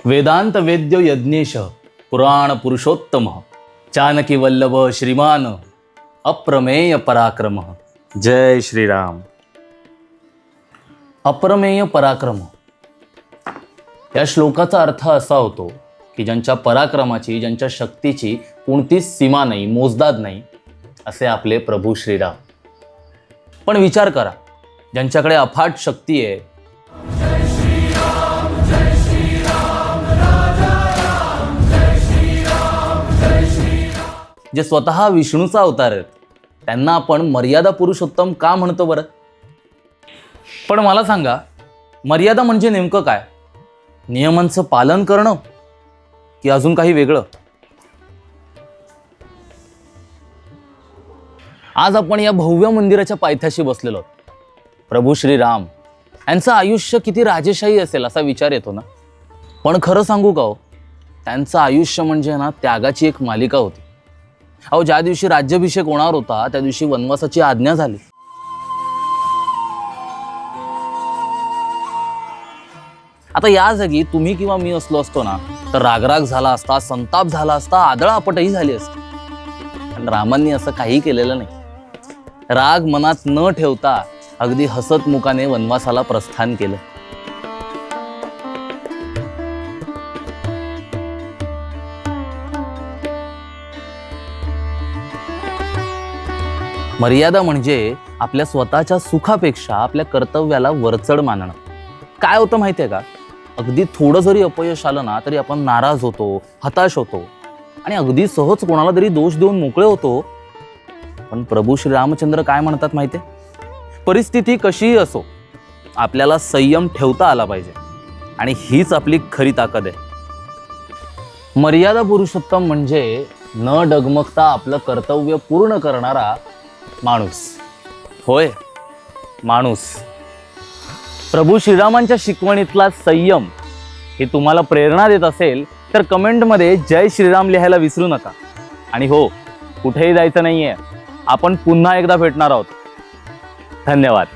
वेदांत वेद्य यज्ञेश पुराण पुरुषोत्तम जानकी वल्लभ श्रीमान अप्रमेय पराक्रम। जय श्रीराम। अप्रमेय पराक्रम या श्लोकाचा अर्थ असा होतो की ज्यांच्या पराक्रमाची, ज्यांच्या शक्तीची कोणतीच सीमा नाही, मोजदाद नाही, असे आपले प्रभू श्रीराम। पण विचार करा, ज्यांच्याकडे अफाट शक्ती आहे, जे स्वतः विष्णूचा अवतार आहेत, त्यांना आपण मर्यादा पुरुषोत्तम का म्हणतो बरं? पण मला सांगा, मर्यादा म्हणजे नेमकं काय? नियमांचं पालन करणं की अजून काही वेगळं? आज आपण या भव्य मंदिराच्या पायथ्याशी बसलेलो आहोत। प्रभू श्रीराम यांचं आयुष्य किती राजेशाही असेल असा विचार येतो ना। पण खरं सांगू का हो, त्यांचं आयुष्य म्हणजे ना त्यागाची एक मालिका होती। अहो, ज्या दिवशी राज्याभिषेक होणार होता त्या दिवशी वनवासाची आज्ञा झाली। आता या जागी तुम्ही किंवा मी असलो असतो ना, तर रागराग झाला असता, संताप झाला असता, आदळापटही झाली असती। पण रामांनी असं काही केलेलं नाही। राग मनात न ठेवता अगदी हसत मुखाने वनवासाला प्रस्थान केलं। मर्यादा म्हणजे आपल्या स्वतःच्या सुखापेक्षा आपल्या कर्तव्याला वरचढ मानणं। काय होतं माहितीये का, अगदी थोडं जरी अपयश आलं ना तरी आपण नाराज होतो, हताश होतो आणि अगदी सहज कोणाला तरी दोष देऊन मोकळे होतो। पण प्रभू श्रीरामचंद्र काय म्हणतात माहितीये, परिस्थिती कशीही असो, आपल्याला संयम ठेवता आला पाहिजे आणि हीच आपली खरी ताकद आहे। मर्यादा पुरुषोत्तम म्हणजे न डगमगता आपलं कर्तव्य पूर्ण करणारा माणूस। होय, माणूस। प्रभू श्रीरामांच्या शिकवणीतला संयम हे तुम्हाला प्रेरणा देत असेल तर कमेंटमध्ये जय श्रीराम लिहायला विसरू नका। आणि हो, कुठेही जायचं नाहीये, आपण पुन्हा एकदा भेटणार आहोत। धन्यवाद।